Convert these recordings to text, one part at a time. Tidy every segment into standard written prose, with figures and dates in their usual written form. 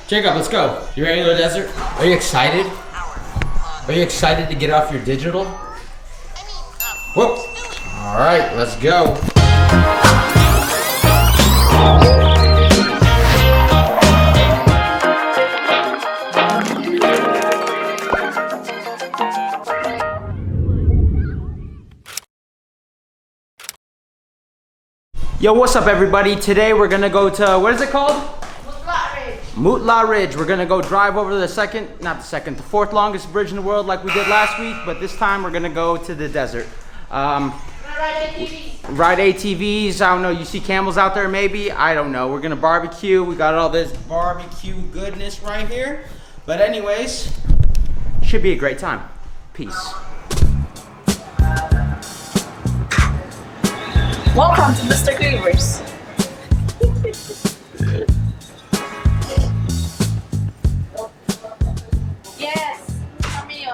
Jacob, let's go. You ready to the desert? Are you excited? Are you excited to get off your digital? Whoop. All right, let's go. Yo, what's up everybody? Today we're gonna go to, what is it called? Mutla Ridge. Mutla Ridge. We're gonna go drive over the the fourth longest bridge in the world like we did last week, but this time we're gonna go to the desert. Ride ATVs. Ride ATVs, I don't know, you see camels out there maybe? I don't know. We're gonna barbecue. We got all this barbecue goodness right here. But anyways, should be a great time. Peace. Welcome to Mr. Cleavers. Yes.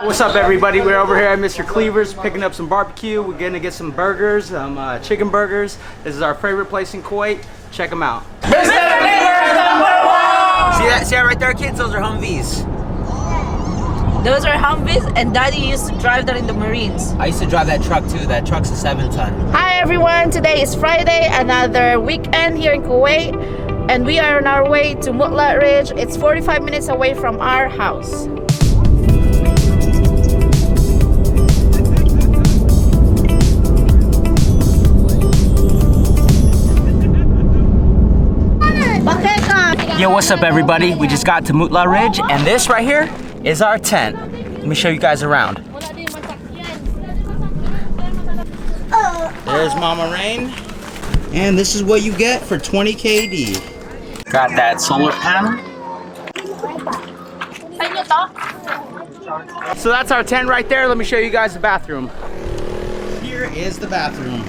What's up everybody? We're over here at Mr. Cleaver's picking up some barbecue. We're gonna get some burgers, chicken burgers. This is our favorite place in Kuwait. Check them out. Mr. Cleaver's #1! See that right there, kids? Those are Humvees. Those are Humvees, and Daddy used to drive that in the Marines. I used to drive that truck too. That truck's a 7-ton. Hi everyone, today is Friday, another weekend here in Kuwait, and we are on our way to Mutla Ridge. It's 45 minutes away from our house. Yo, what's up everybody? We just got to Mutla Ridge, and this right here is our tent. Let me show you guys around. There's Mama Rain. And this is what you get for 20 KD. Got that solar panel. So that's our tent right there. Let me show you guys the bathroom. Here is the bathroom.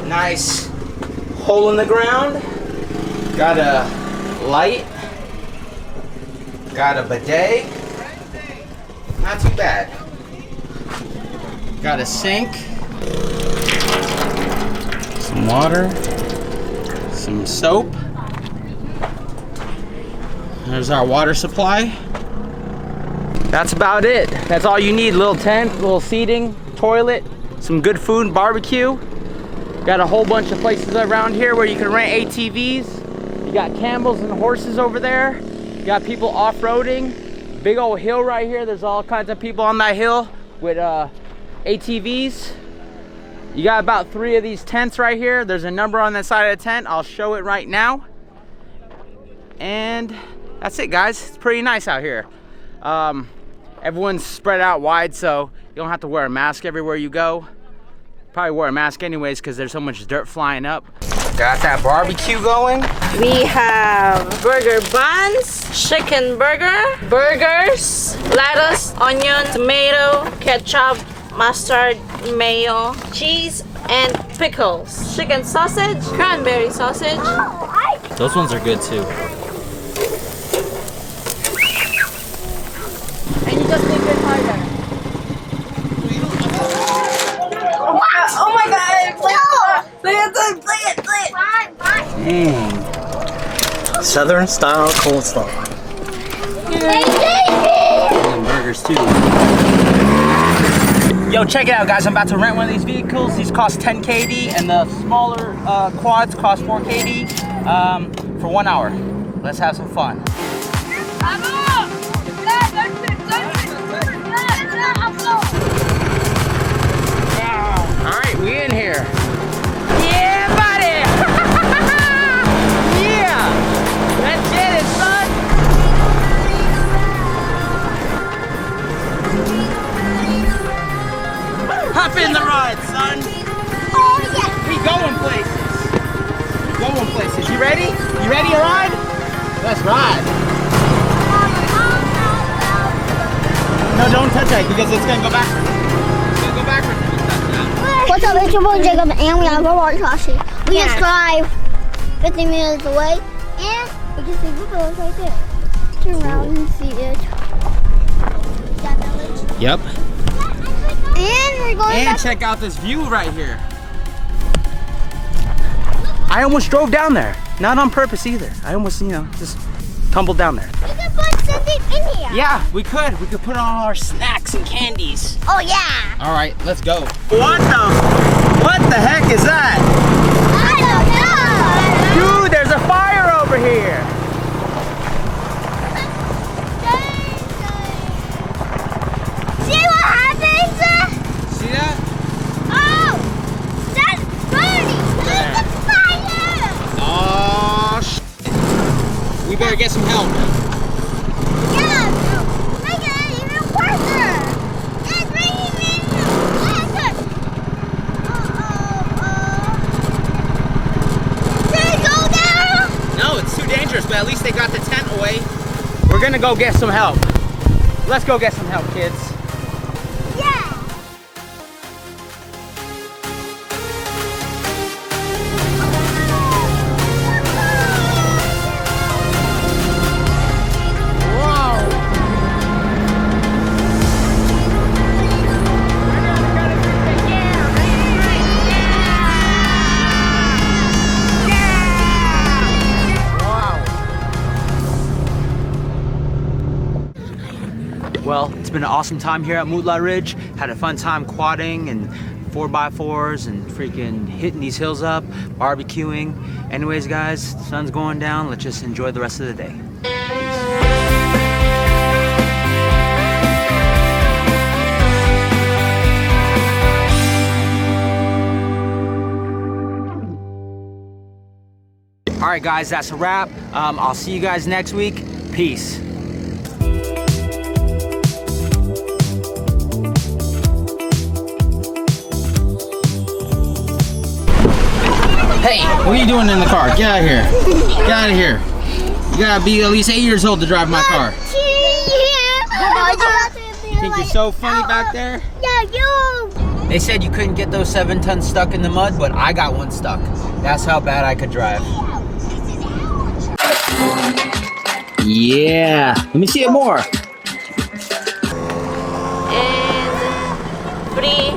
Nice hole in the ground. Got a light. Got a bidet. Not too bad. Got a sink. Some water. Some soap. There's our water supply. That's about it. That's all you need. Little tent, little seating, toilet, some good food, barbecue. Got a whole bunch of places around here where you can rent ATVs. You got camels and horses over there. You got people off-roading. Big old hill right here. There's all kinds of people on that hill with ATVs. You got about 3 of these tents right here. There's a number on the side of the tent. I'll show it right now. And that's it, guys. It's pretty nice out here. Everyone's spread out wide, so you don't have to wear a mask everywhere you go. Probably wear a mask anyways because there's so much dirt flying up. Got that barbecue going. We have burger buns, chicken burger, burgers, lettuce, onion, tomato, ketchup, mustard, mayo, cheese, and pickles. Chicken sausage, cranberry sausage. Those ones are good too. And you just make it harder. Oh my god! Play it! Dang. Southern style coleslaw. And burgers too. Yo, check it out guys. I'm about to rent one of these vehicles. These cost 10 KD and the smaller quads cost 4 KD for 1 hour. Let's have some fun. All right, we in here. Yeah, buddy. Yeah, let's get it, son. Hop in the ride, son. Oh yeah. We going places. Going places. You ready? You ready to ride? Let's ride. No, don't touch it because it's gonna go backwards. It's gonna go backwards. What's up, it's your boy Jacob, and we have a water Tashi. We just drive 50 minutes away, and we can see buffaloes right there. Turn around and see it. That village. Yep. And we're going And back. check out this view right here. I almost drove down there. Not on purpose either. I almost, you know, just tumble down there. You can put something in here. Yeah, we could. We could put on our snacks and candies. Oh yeah. All right, let's go. What the heck is that? I don't know. Dude, there's a fire over here. See what happens? See that? Oh, that's burning. Look at the fire. Oh, shit. We better get some help. Yeah, make it even worse. It's making it worse. Did it go down? No, it's too dangerous, but at least they got the tent away. We're gonna go get some help. Let's go get some help, kids. Yeah. Well, it's been an awesome time here at Mutla Ridge. Had a fun time quadding and 4x4s and freaking hitting these hills up, barbecuing. Anyways, guys, the sun's going down. Let's just enjoy the rest of the day. All right, guys, that's a wrap. I'll see you guys next week. Peace. Hey, what are you doing in the car? Get out of here. Get out of here. You gotta be at least 8 years old to drive my car. You think you're so funny back there? Yeah, you. They said you couldn't get those 7 tons stuck in the mud, but I got one stuck. That's how bad I could drive. Yeah. Let me see it more. And 3.